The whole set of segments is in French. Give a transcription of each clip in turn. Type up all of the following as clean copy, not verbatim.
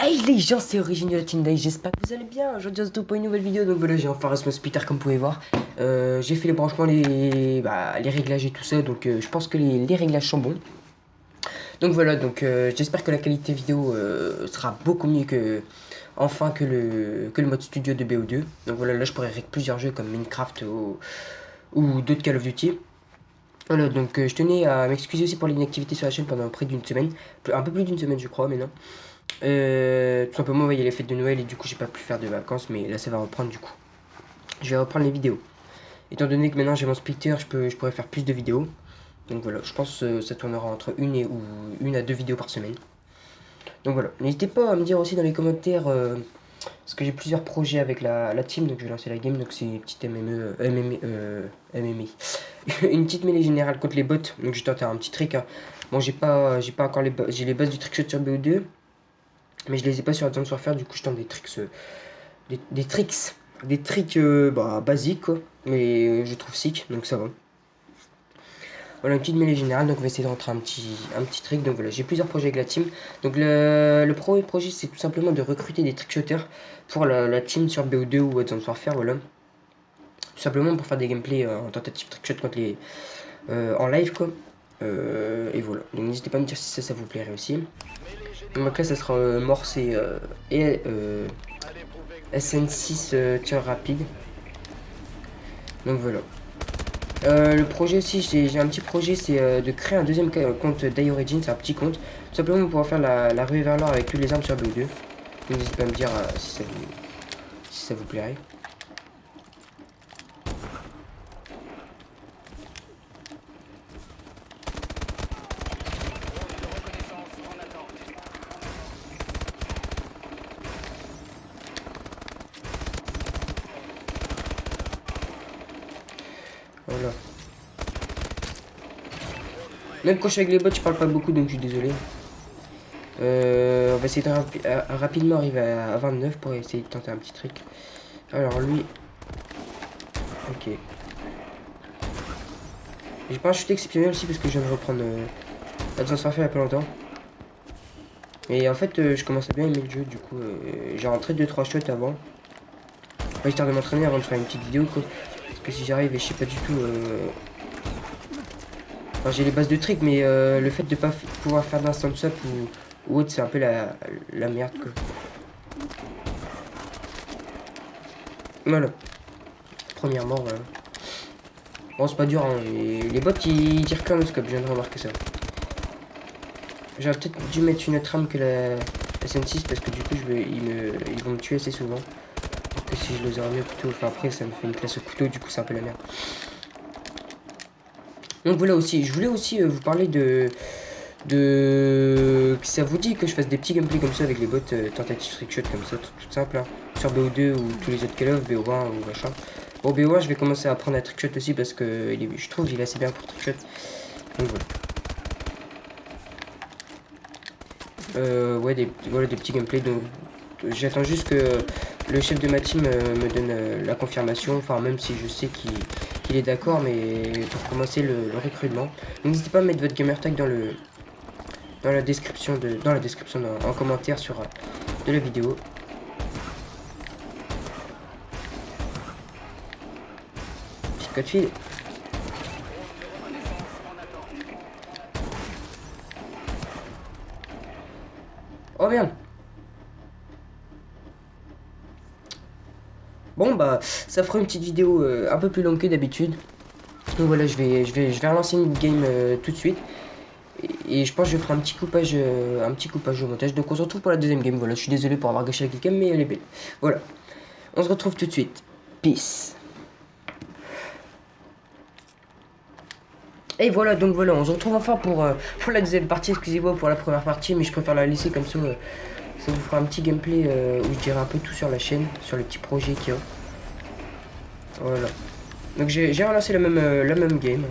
Hey les gens, c'est Origine de la Team Day, j'espère que vous allez bien. Aujourd'hui on se retrouve pour une nouvelle vidéo. Donc voilà, j'ai enfin Rasmus Peter comme vous pouvez voir. J'ai fait les branchements, les réglages et tout ça. Donc je pense que les réglages sont bons. Donc voilà, donc j'espère que la qualité vidéo sera beaucoup mieux que enfin que le mode studio de BO2. Donc voilà, là je pourrais régler plusieurs jeux comme Minecraft ou d'autres Call of Duty. Voilà, donc je tenais à m'excuser aussi pour l'inactivité sur la chaîne pendant près d'une semaine. Un peu plus d'une semaine je crois, mais non. Tout simplement, il y a les fêtes de Noël et du coup, j'ai pas pu faire de vacances, mais là, ça va reprendre du coup. Je vais reprendre les vidéos. Étant donné que maintenant j'ai mon splitter, je pourrais faire plus de vidéos. Donc voilà, je pense que ça tournera entre une à deux vidéos par semaine. Donc voilà, n'hésitez pas à me dire aussi dans les commentaires, parce que j'ai plusieurs projets avec la team, donc je vais lancer la game, donc c'est une petite une petite mêlée générale contre les bots, donc je vais tenter un petit trick. Hein. Bon, j'ai pas encore j'ai les bases du trickshot sur BO2, mais je les ai pas sur Advanced Warfare, du coup je tente des tricks, des tricks basiques quoi, mais je trouve sick, donc ça va. Voilà une petite mêlée générale, donc on va essayer de rentrer un petit trick. Donc voilà, j'ai plusieurs projets avec la team. Donc le premier projet c'est tout simplement de recruter des trickshotters pour la team sur BO2 ou Advanced Warfare, voilà. Tout simplement pour faire des gameplays en tentative trickshot contre en live quoi. Et voilà, donc n'hésitez pas à me dire si ça vous plairait aussi. Donc là ça sera Morse et SN6 tir rapide. Donc voilà. Le projet aussi, j'ai un petit projet, c'est de créer un deuxième compte d'iOrigin, c'est un petit compte. Tout simplement pour pouvoir faire la ruée vers l'or avec toutes les armes sur BO2. Donc n'hésitez pas à me dire si ça vous plairait. Voilà. Même quand je suis avec les bots, je parle pas beaucoup, donc je suis désolé. On va essayer de rapidement arriver à 29 pour essayer de tenter un petit trick. Alors lui... Ok. J'ai pas un shoot exceptionnel aussi parce que je viens de reprendre Advanced Warfare il y a pas longtemps. Et en fait, je commence à bien aimer le jeu, du coup, j'ai rentré 2-3 shots avant. Pas histoire de m'entraîner avant de faire une petite vidéo, quoi. Parce que si j'arrive et je sais pas du tout... Enfin, j'ai les bases de trick, mais le fait de pas pouvoir faire d'instant up ou autre, c'est un peu la merde, quoi. Voilà. Premièrement, voilà. Bon, c'est pas dur, hein. Les bots, ils tirent qu'un scope, je viens de remarquer ça. J'aurais peut-être dû mettre une autre arme que la SN6, parce que du coup, ils vont me tuer assez souvent. Alors que si je les aurais mis au couteau, enfin après, ça me fait une classe au couteau, du coup, c'est un peu la merde. Donc voilà aussi, je voulais aussi vous parler ça vous dit que je fasse des petits gameplays comme ça avec les bots tentative trickshot comme ça, tout simple, hein, sur BO2 ou tous les autres Call of, BO1 ou machin. Bon, BO1, je vais commencer à apprendre à trickshot aussi parce que je trouve qu'il est assez bien pour trickshot. Donc voilà. Ouais, voilà, des petits gameplays. Donc j'attends juste que le chef de ma team me donne la confirmation, enfin même si je sais qu'il est d'accord, mais pour commencer le recrutement. N'hésitez pas à mettre votre gamertag dans la description en commentaire sur de la vidéo. Petit code fil. Oh merde. Bon bah ça fera une petite vidéo un peu plus longue que d'habitude. Donc voilà, je vais relancer une game tout de suite. Et je pense que je ferai un petit coupage au montage. Donc on se retrouve pour la deuxième game. Voilà, je suis désolé pour avoir gâché la game, mais elle est belle. Voilà, on se retrouve tout de suite. Peace. Et voilà, donc voilà, on se retrouve enfin pour la deuxième partie. Excusez-moi pour la première partie, mais je préfère la laisser comme ça. Ça vous fera un petit gameplay où je dirai un peu tout sur la chaîne, sur les petits projets qu'il y a. Voilà. Donc j'ai relancé la même game.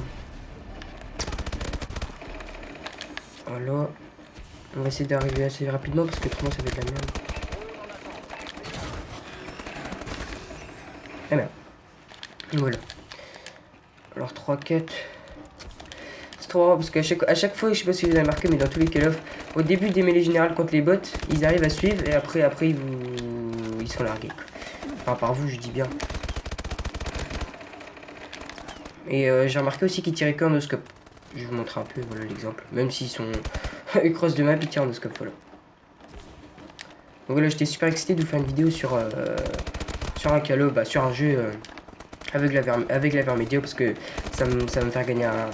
Voilà. On va essayer d'arriver assez rapidement parce que autrement ça va être la merde. Ah merde. Voilà. Alors 3 4. C'est trop rare parce qu'à chaque fois, je sais pas si vous avez remarqué, mais dans tous les Call of, au début des mêlées générales contre les bots, ils arrivent à suivre et après ils sont largués. Enfin, par vous, je dis bien. Et j'ai remarqué aussi qu'ils tiraient que en no-scope. Je vais vous montrer un peu, voilà l'exemple. Même s'ils sont cross de map, ils tirent en no-scope, voilà. Donc voilà, j'étais super excité de vous faire une vidéo sur un Call of, sur un jeu avec la Vermedio parce que ça va me faire gagner un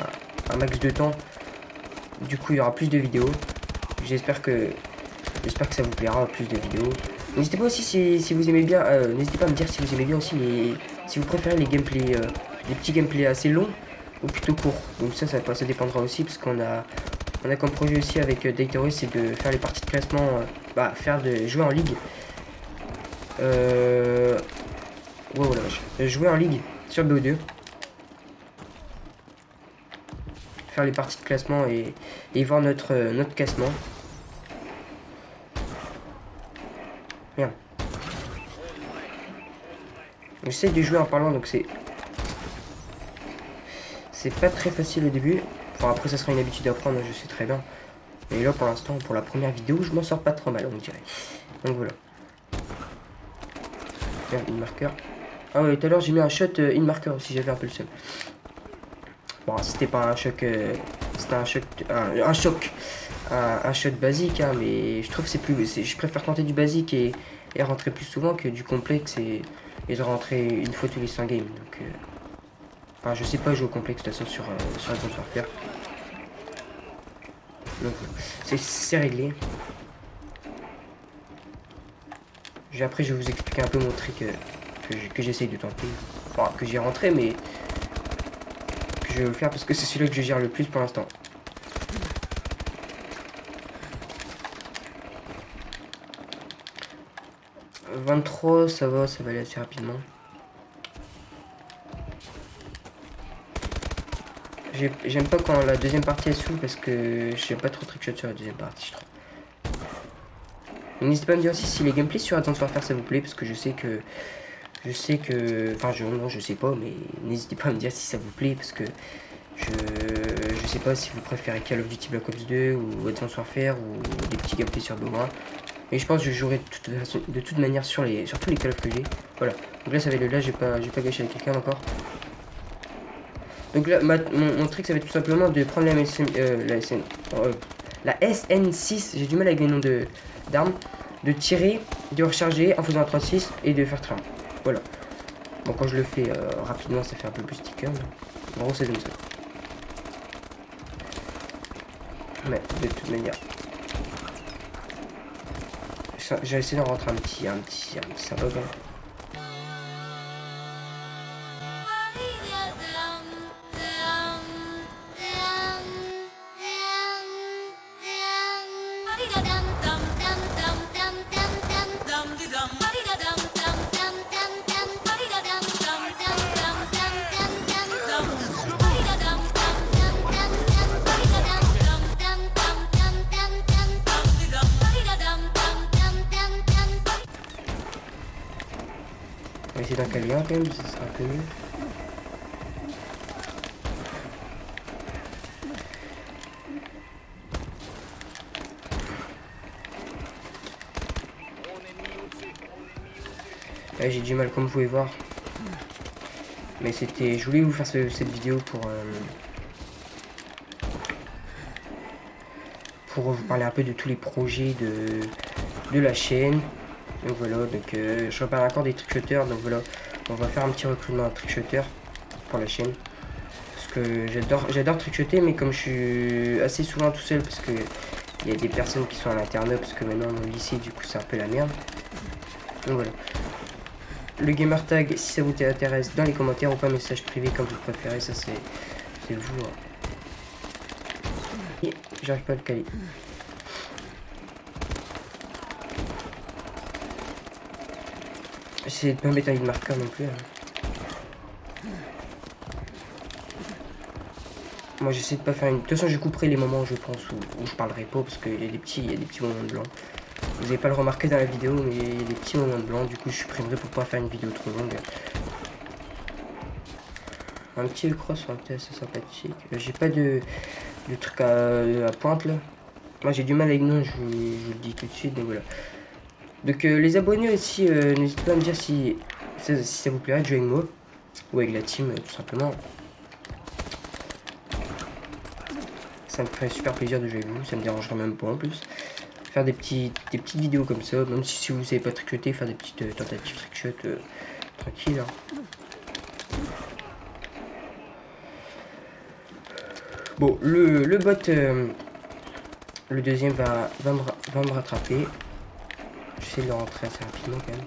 max de temps. Du coup, il y aura plus de vidéos. J'espère que ça vous plaira, plus de vidéos. N'hésitez pas aussi si vous aimez bien, n'hésitez pas à me dire si vous aimez bien aussi si vous préférez les gameplays, les petits gameplays assez longs ou plutôt courts. Donc ça dépendra aussi parce qu'on a comme projet aussi avec Dataros, c'est de faire les parties de classement, jouer en ligue. Ouais, voilà, jouer en ligue sur BO2. Faire les parties de classement et voir notre classement. Merde. J'essaie de jouer en parlant, donc c'est pas très facile au début. Enfin, après ça sera une habitude à prendre, je sais très bien. Mais là pour l'instant, pour la première vidéo, je m'en sors pas trop mal, on dirait. Donc voilà. Tiens, in marqueur. Ah ouais, tout à l'heure j'ai mis un shot in marqueur aussi, j'avais un peu le seum. Bon, c'était pas un choc, c'était un choc, un shot basique, hein, mais je trouve que je préfère tenter du basique et rentrer plus souvent que du complexe et de rentrer une fois tous les 5 games. Donc, enfin, je sais pas jouer au complexe de toute façon sur Advanced Warfare. Donc, c'est réglé. Après, je vais vous expliquer un peu mon trick que j'essaye de tenter. Enfin, que j'ai rentré, mais que je vais le faire parce que c'est celui-là que je gère le plus pour l'instant. « 23, ça va aller assez rapidement. J'aime pas quand la deuxième partie est sous parce que j'aime pas trop trickshot sur la deuxième partie, je trouve. N'hésitez pas à me dire aussi si les gameplays sur Advanced Warfare ça vous plaît parce que je sais que enfin non, je sais pas, mais n'hésitez pas à me dire si ça vous plaît parce que je sais pas si vous préférez Call of Duty Black Ops 2 ou Advanced Warfare ou des petits gameplays sur BO1. Mais je pense que je jouerai de toute manière sur tous les Call of que j'ai. Voilà. Donc là ça va être là, j'ai pas gâché avec quelqu'un encore. Donc là mon trick ça va être tout simplement de prendre la SN6, j'ai du mal avec les noms d'armes, de tirer, de recharger en faisant un 36 et de faire train. Voilà. Bon, quand je le fais rapidement, ça fait un peu plus sticker. Mais en gros, c'est comme ça. Mais de toute manière, j'ai essayé d'en rentrer un petit symbole. On va essayer d'en caler un quand même, ça sera un peu mieux. Là j'ai du mal comme vous pouvez voir. Mais je voulais vous faire cette vidéo pour vous parler un peu de tous les projets de la chaîne. Donc voilà, donc je reparle encore des trickshotters, donc voilà, on va faire un petit recrutement de trickshotters pour la chaîne. Parce que j'adore trickshotter, mais comme je suis assez souvent tout seul, parce que il y a des personnes qui sont à l'internat, parce que maintenant au lycée, du coup c'est un peu la merde. Donc voilà. Le gamer tag, si ça vous intéresse, dans les commentaires ou pas message privé comme vous préférez, ça c'est vous. Hein. Et j'arrive pas à le caler. J'essaie de pas mettre un hit marqueur non plus. Hein. Moi j'essaie de pas faire une. De toute façon je couperai les moments je pense où je parlerai pas parce qu'il y a des petits moments de blanc. Vous n'avez pas le remarqué dans la vidéo mais il y a des petits moments de blanc, du coup je supprimerai pour pas faire une vidéo trop longue. Un petit cross aurait été assez sympathique. J'ai pas de truc à pointe là. Moi j'ai du mal avec non, je le dis tout de suite, donc voilà. Donc les abonnés aussi, n'hésitez pas à me dire si ça vous plairait de jouer avec moi. Ou avec la team, tout simplement. Ça me ferait super plaisir de jouer avec vous, ça me dérangerait même pas en plus. Faire des petites vidéos comme ça, même si vous savez pas tricoter, faire des petites tentatives trickshot tranquille. Hein. Bon, le bot, le deuxième va me rattraper. J'essaie de le rentrer assez rapidement quand même.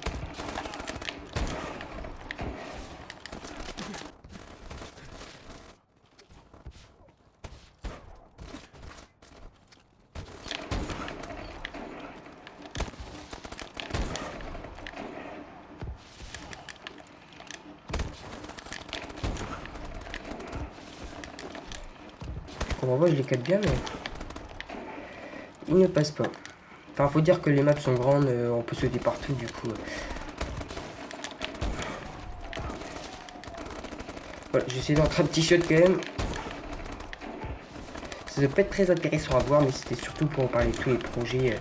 Je comprends pas, je les cadre bien, mais il ne passe pas. Enfin, faut dire que les maps sont grandes, on peut sauter partout du coup. Voilà, j'essaie d'entrer un petit shot quand même. Ça ne peut pas être très intéressant à voir, mais c'était surtout pour parler de tous les projets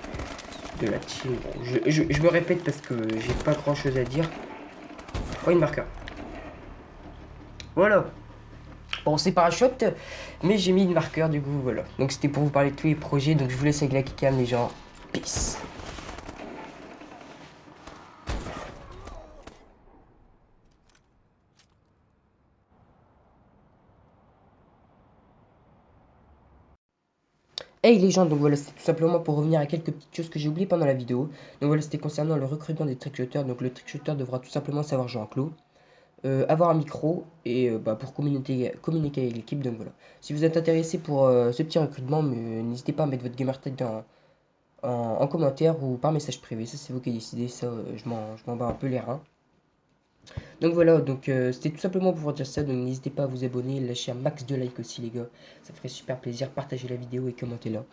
de la team. Bon, je me répète parce que j'ai pas grand chose à dire. Oh, une marqueur. Voilà. Bon, c'est pas un shot, mais j'ai mis une marqueur du coup, voilà. Donc c'était pour vous parler de tous les projets, donc je vous laisse avec la kicam les gens. Peace. Hey les gens, donc voilà, c'était tout simplement pour revenir à quelques petites choses que j'ai oubliées pendant la vidéo. Donc voilà, c'était concernant le recrutement des trickshotters. Donc le trickshotter devra tout simplement savoir jouer en clos, avoir un micro et pour communiquer avec l'équipe. Donc voilà. Si vous êtes intéressé pour ce petit recrutement, n'hésitez pas à mettre votre gamertag en commentaire ou par message privé. Ça, c'est vous qui décidez. Ça, je m'en bats un peu les reins. Donc voilà, donc c'était tout simplement pour vous dire ça. Donc n'hésitez pas à vous abonner, lâcher un max de likes aussi, les gars. Ça ferait super plaisir. Partagez la vidéo et commentez là.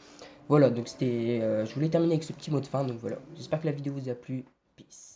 Voilà, donc je voulais terminer avec ce petit mot de fin. Donc voilà, j'espère que la vidéo vous a plu. Peace.